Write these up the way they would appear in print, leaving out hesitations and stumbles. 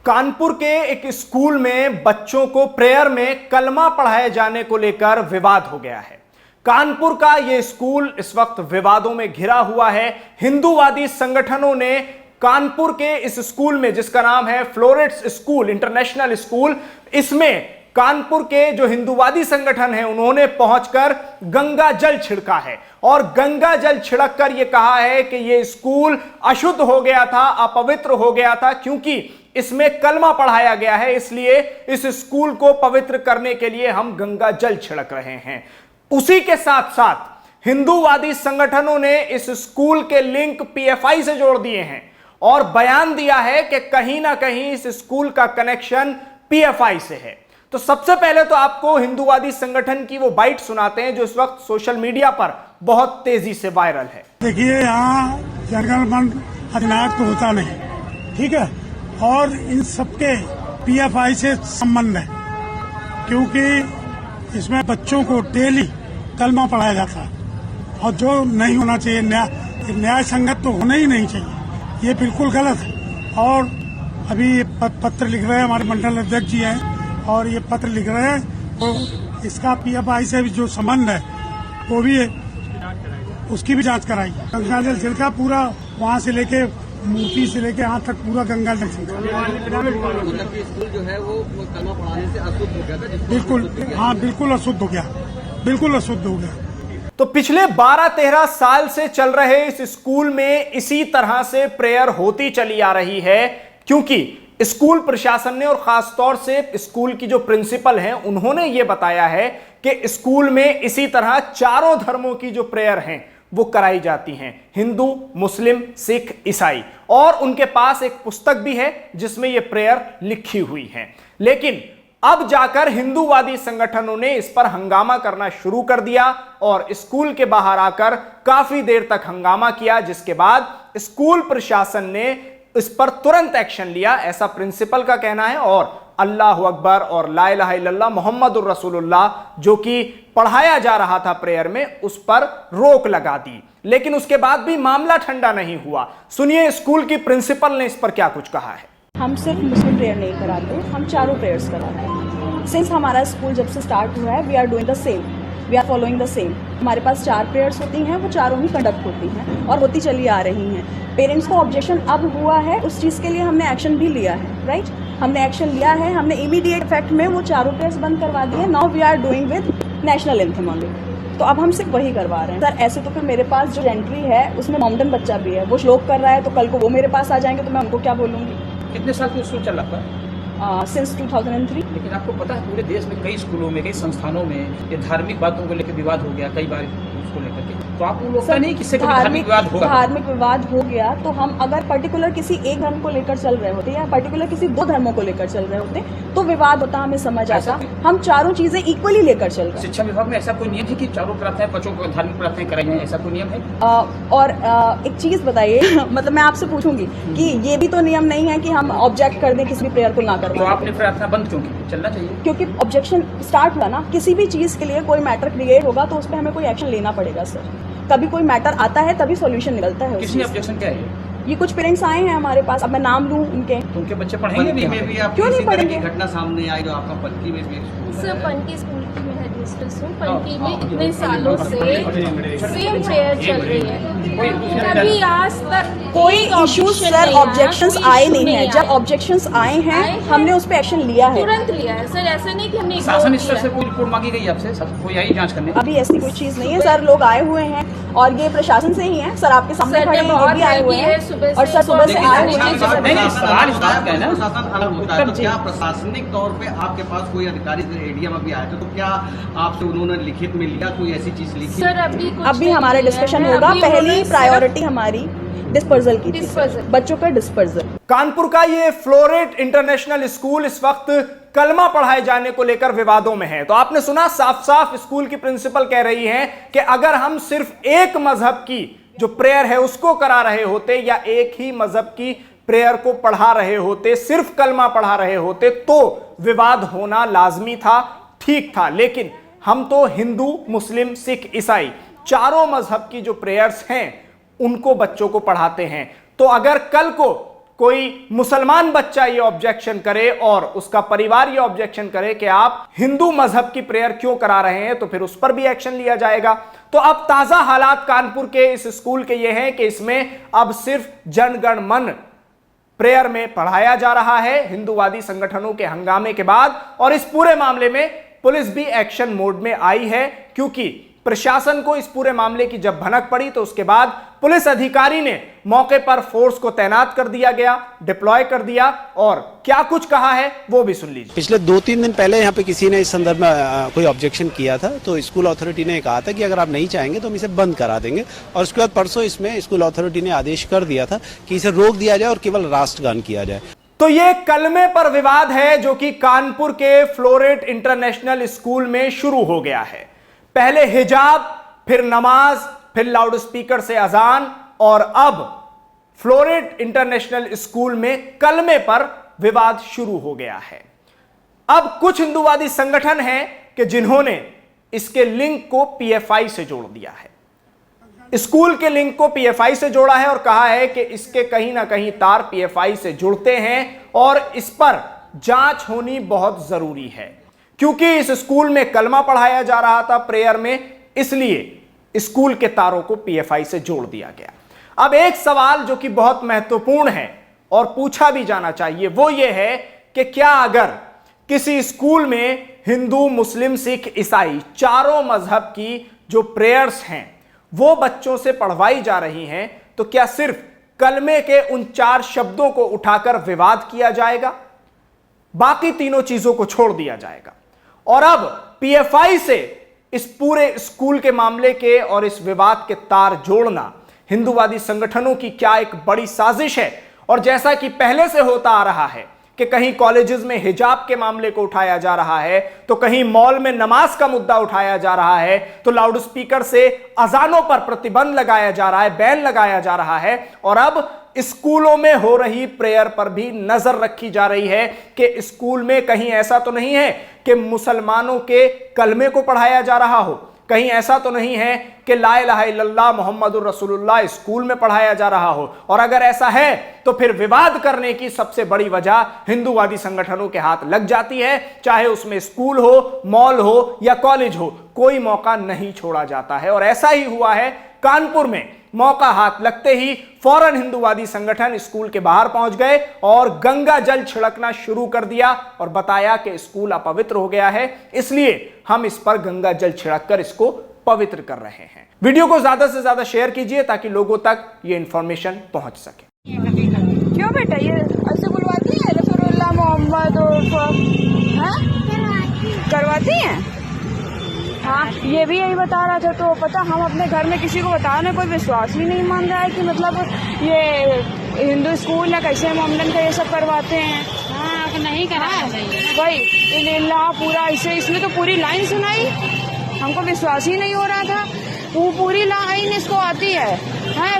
कानपुर के एक स्कूल में बच्चों को प्रेयर में कलमा पढ़ाए जाने को लेकर विवाद हो गया है। कानपुर का यह स्कूल इस वक्त विवादों में घिरा हुआ है। हिंदूवादी संगठनों ने कानपुर के इस स्कूल में, जिसका नाम है फ्लोरेट्स स्कूल इंटरनेशनल स्कूल, इसमें कानपुर के जो हिंदूवादी संगठन है उन्होंने पहुंचकर गंगा जल छिड़का है और गंगा जल छिड़ककर यह कहा है कि यह स्कूल अशुद्ध हो गया था, अपवित्र हो गया था, क्योंकि इसमें कलमा पढ़ाया गया है, इसलिए इस स्कूल को पवित्र करने के लिए हम गंगा जल छिड़क रहे हैं। उसी के साथ साथ हिंदूवादी संगठनों ने इस स्कूल के लिंक पीएफआई से जोड़ दिए हैं और बयान दिया है कि कहीं ना कहीं इस स्कूल का कनेक्शन पीएफआई से है। तो सबसे पहले तो आपको हिंदूवादी संगठन की वो बाइट सुनाते हैं जो इस वक्त सोशल मीडिया पर बहुत तेजी से वायरल है। देखिए, यहाँ जनगणमन अधिनायक तो होता नहीं, ठीक है, और इन सबके पीएफआई से संबंध है, क्योंकि इसमें बच्चों को डेली कलमा पढ़ाया जाता है और जो नहीं होना चाहिए, न्याय संगत तो होना ही नहीं चाहिए, ये बिल्कुल गलत है। और अभी पत्र लिख रहे हैं हमारे मंडल अध्यक्ष जी हैं और ये पत्र लिख रहे हैं, तो इसका पीएफआई से भी जो संबंध है वो भी है, उसकी भी जांच कराई। गंगा जल छिड़का पूरा, वहाँ से लेके मूर्ति से लेके यहाँ तक पूरा गंगा जल छिड़का। स्कूल जो है वो कलमा पढ़ाने से अशुद्ध हो गया था। बिल्कुल, हाँ, बिल्कुल अशुद्ध हो गया, बिल्कुल अशुद्ध हो गया। तो पिछले 12-13 साल से चल रहे इस स्कूल में इसी तरह से प्रेयर होती चली आ रही है, क्योंकि स्कूल प्रशासन ने और खासतौर से स्कूल की जो प्रिंसिपल हैं उन्होंने ये बताया है कि स्कूल में इसी तरह चारों धर्मों की जो प्रेयर हैं वो कराई जाती हैं, हिंदू, मुस्लिम, सिख, ईसाई, और उनके पास एक पुस्तक भी है जिसमें ये प्रेयर लिखी हुई है। लेकिन अब जाकर हिंदूवादी संगठनों ने इस पर हंगामा करना शुरू कर दिया और स्कूल के बाहर आकर काफी देर तक हंगामा किया, जिसके बाद स्कूल प्रशासन ने इस पर तुरंत एक्शन लिया, ऐसा प्रिंसिपल का कहना है, और अल्लाह अकबर और ला इलाहा इल्लल्लाह मुहम्मदुर रसूलुल्लाह जो कि पढ़ाया जा रहा था प्रेयर में, उस पर रोक लगा दी। लेकिन उसके बाद भी मामला ठंडा नहीं हुआ। सुनिए स्कूल की प्रिंसिपल ने इस पर क्या कुछ कहा है। हम सिर्फ मुस्लिम प्रेयर नहीं कराते, हम चारों प्रेयर्स कराते हैं। सिंस हमारा स्कूल जब से स्टार्ट हुआ है, we are doing the same, we are following the same. हमारे पास 4 प्रेयर्स होती हैं, वो चारों ही कंडक्ट होती हैं और होती चली आ रही हैं। पेरेंट्स को ऑब्जेक्शन अब हुआ है, उस चीज़ के लिए हमने एक्शन भी लिया है, राइट? हमने एक्शन लिया है, हमने इमीडिएट इफेक्ट में वो चारों प्रेयर्स बंद करवा दिए। Now we are doing with national anthem only, तो अब हम सिर्फ वही करवा रहे हैं। सर ऐसे तो फिर मेरे पास जो एंट्री है उसमें मोमडन बच्चा भी है, वो श्लोक कर रहा है, तो कल को वो मेरे पास आ जाएंगे तो मैं उनको क्या बोलूँगी? कितने साल से स्कूल चल रहा था? सिंस 2003। लेकिन आपको पता है पूरे देश में कई स्कूलों में, कई संस्थानों में ये धार्मिक बातों को लेकर विवाद हो गया कई बार उसको लेकर के, तो आप उन लोगों का नहीं किससे धार्मिक विवाद होगा? धार्मिक विवाद हो गया तो हम अगर पर्टिकुलर किसी एक धर्म को लेकर चल रहे होते या पर्टिकुलर किसी 2 धर्मों को लेकर चल रहे होते तो विवाद होता, हमें समझ आता। हम चारों चीजें इक्वली लेकर चल रहे हैं। शिक्षा विभाग में ऐसा कोई नियम है कि चारों प्रार्थनाएं बच्चों को धार्मिक प्रार्थनाएं कराई जाए, ऐसा कोई नियम है? और एक चीज बताइए मतलब मैं आपसे पूछूंगी कि ये भी तो नियम नहीं है कि हम ऑब्जेक्ट कर दें किसी भी प्रेयर को ना कर। तो आपने प्रार्थना बंद क्यों की? चलना चाहिए, क्योंकि ऑब्जेक्शन स्टार्ट हुआ ना, किसी भी चीज के लिए कोई मैटर क्रिएट होगा तो उस पर हमें कोई एक्शन लेना पड़ेगा सर। कभी कोई मैटर आता है तभी सॉल्यूशन निकलता है। किसने ऑब्जेक्शन किया है? ये कुछ पेरेंट्स आए हैं हमारे पास, अब मैं नाम लूं उनके, तो उनके बच्चे पढ़ेंगे भी? क्यों नहीं पढ़ेंगे? घटना सामने आई जो आपका पनकी में भी सर पनकी स्कूल की मैं हेडमिस्ट्रेस हूँ। पनकी में इतने सालों से सेम प्रेयर चल रही है, कभी आज तक कोई इश्यूज सर ऑब्जेक्शंस आए नहीं है। जब ऑब्जेक्शंस आए हैं हमने उस पर एक्शन लिया है, तुरंत लिया है सर। ऐसा नहीं कि हमने शासन स्तर से कोई रिपोर्ट मांगी गई आपसे? कोई आई जांच करने? अभी ऐसी कोई चीज नहीं है सर। लोग आए हुए हैं और ये प्रशासन से ही है सर, आपके सामने खड़े हैं, ये भी आए हुए हैं और सर सुबह से आए हुए हैं। सवाल इस बात का है ना, प्रशासन अलग होता है, तो क्या प्रशासनिक तौर पे आपके पास कोई अधिकारी एडीएम अभी आए थे, तो क्या आपसे उन्होंने लिखित में लिया, कोई ऐसी चीज लिखी? सर अभी हमारा डिस्कशन होगा। पहली प्रायोरिटी हमारी डिस्पर्जल की थी, बच्चों का डिस्पर्जल। कानपुर का ये फ्लोरेट इंटरनेशनल स्कूल इस वक्त कलमा पढ़ाए जाने को लेकर विवादों में है। तो आपने सुना, साफ साफ स्कूल की प्रिंसिपल कह रही हैं कि अगर हम सिर्फ एक मजहब की जो प्रेयर है उसको करा रहे होते या एक ही मजहब की प्रेयर को पढ़ा रहे होते, सिर्फ कलमा पढ़ा रहे होते, तो विवाद होना लाजमी था, ठीक था। लेकिन हम तो हिंदू, मुस्लिम, सिख, ईसाई चारों मजहब की जो प्रेयर्स हैं उनको बच्चों को पढ़ाते हैं। तो अगर कल को कोई मुसलमान बच्चा ये ऑब्जेक्शन करे और उसका परिवार ये ऑब्जेक्शन करे कि आप हिंदू मजहब की प्रेयर क्यों करा रहे हैं, तो फिर उस पर भी एक्शन लिया जाएगा। तो अब ताजा हालात कानपुर के इस स्कूल के ये हैं कि इसमें अब सिर्फ जनगण मन प्रेयर में पढ़ाया जा रहा है हिंदूवादी संगठनों के हंगामे के बाद, और इस पूरे मामले में पुलिस भी एक्शन मोड में आई है, क्योंकि प्रशासन को इस पूरे मामले की जब भनक पड़ी तो उसके बाद पुलिस अधिकारी ने मौके पर फोर्स को तैनात कर दिया गया, डिप्लॉय कर दिया, और क्या कुछ कहा है वो भी सुन लीजिए। पिछले 2-3 दिन पहले यहाँ पे किसी ने इस संदर्भ में कोई ऑब्जेक्शन किया था, तो स्कूल अथॉरिटी ने कहा था कि अगर आप नहीं चाहेंगे तो हम इसे बंद करा देंगे, और उसके बाद परसों इसमें स्कूल अथॉरिटी ने आदेश कर दिया था कि इसे रोक दिया जाए और केवल राष्ट्रगान किया जाए। तो ये कलमे पर विवाद है जो कि कानपुर के फ्लोरेट इंटरनेशनल स्कूल में शुरू हो गया है। पहले हिजाब, फिर नमाज, फिर लाउड स्पीकर से अजान, और अब फ्लोरेट इंटरनेशनल स्कूल में कलमे पर विवाद शुरू हो गया है। अब कुछ हिंदूवादी संगठन हैं कि जिन्होंने इसके लिंक को पीएफआई से जोड़ दिया है। स्कूल के लिंक को पीएफआई से जोड़ा है और कहा है कि इसके कहीं ना कहीं तार पीएफआई से जुड़ते हैं और इस पर जांच होनी बहुत जरूरी है, क्योंकि इस स्कूल में कलमा पढ़ाया जा रहा था प्रेयर में, इसलिए स्कूल के तारों को पीएफआई से जोड़ दिया गया। अब एक सवाल जो कि बहुत महत्वपूर्ण है और पूछा भी जाना चाहिए वो ये है कि क्या अगर किसी स्कूल में हिंदू, मुस्लिम, सिख, ईसाई चारों मजहब की जो प्रेयर्स हैं वो बच्चों से पढ़वाई जा रही हैं, तो क्या सिर्फ कलमे के उन 4 शब्दों को उठाकर विवाद किया जाएगा, बाकी तीनों चीजों को छोड़ दिया जाएगा? और अब पीएफआई से इस पूरे स्कूल के मामले के और इस विवाद के तार जोड़ना हिंदूवादी संगठनों की क्या एक बड़ी साजिश है। और जैसा कि पहले से होता आ रहा है कि कहीं कॉलेजेस में हिजाब के मामले को उठाया जा रहा है, तो कहीं मॉल में नमाज का मुद्दा उठाया जा रहा है, तो लाउड स्पीकर से अजानों पर प्रतिबंध लगाया जा रहा है, बैन लगाया जा रहा है, और अब स्कूलों में हो रही प्रेयर पर भी नजर रखी जा रही है कि स्कूल में कहीं ऐसा तो नहीं है कि मुसलमानों के कलमे को पढ़ाया जा रहा हो, कहीं ऐसा तो नहीं है कि ला इलाहा इल्लल्लाह मुहम्मदुर रसूलुल्लाह स्कूल में पढ़ाया जा रहा हो। और अगर ऐसा है तो फिर विवाद करने की सबसे बड़ी वजह हिंदूवादी संगठनों के हाथ लग जाती है, चाहे उसमें स्कूल हो, मॉल हो या कॉलेज हो, कोई मौका नहीं छोड़ा जाता है। और ऐसा ही हुआ है कानपुर में। मौका हाथ लगते ही फौरन हिंदूवादी संगठन स्कूल के बाहर पहुंच गए और गंगा जल छिड़कना शुरू कर दिया और बताया कि स्कूल अपवित्र हो गया है, इसलिए हम इस पर गंगा जल छिड़ककर इसको पवित्र कर रहे हैं। वीडियो को ज्यादा से ज्यादा शेयर कीजिए ताकि लोगों तक ये इंफॉर्मेशन पहुंच सके। क्यों बेटा ये ऐसे बुलवाती है रसूलुल्लाह मोहम्मद करवाती हैं? हाँ, ये भी यही बता रहा था। तो पता हम अपने घर में किसी को बता रहे, कोई विश्वास ही नहीं मान रहा है कि मतलब ये हिंदू स्कूल है, कैसे मोमडन का ये सब करवाते हैं। हाँ, नहीं करा भाई इल्लाह पूरा ऐसे, इसने तो पूरी लाइन सुनाई, हमको विश्वास ही नहीं हो रहा था। वो पूरी लाइन इसको आती है।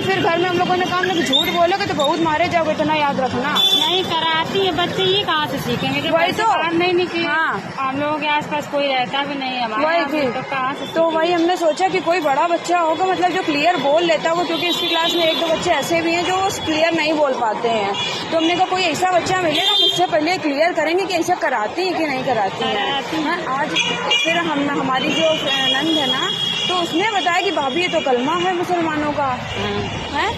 फिर घर में हम लोगों ने कहा कि झूठ बोलोगे तो बहुत मारे जाओगे, इतना याद रखना। नहीं कराती है बच्चे, ये कहाँ से सीखेंगे जब वही तो नहीं निकले। हाँ, हम लोगों के आसपास कोई रहता भी नहीं है हमारे, तो कहाँ से? तो वही हमने सोचा कि कोई बड़ा बच्चा होगा मतलब जो क्लियर बोल लेता हो, क्योंकि इसकी क्लास में 1-2 बच्चे ऐसे भी हैं जो क्लियर नहीं बोल पाते हैं। तो हमने कहा कोई ऐसा बच्चा मिलेगा उससे पहले क्लियर करेंगे कि ऐसा कराती है कि नहीं कराती है। आज फिर हमारी जो नंद है ना, तो उसने बताया कि भाभी ये तो कलमा है मुसलमानों का है।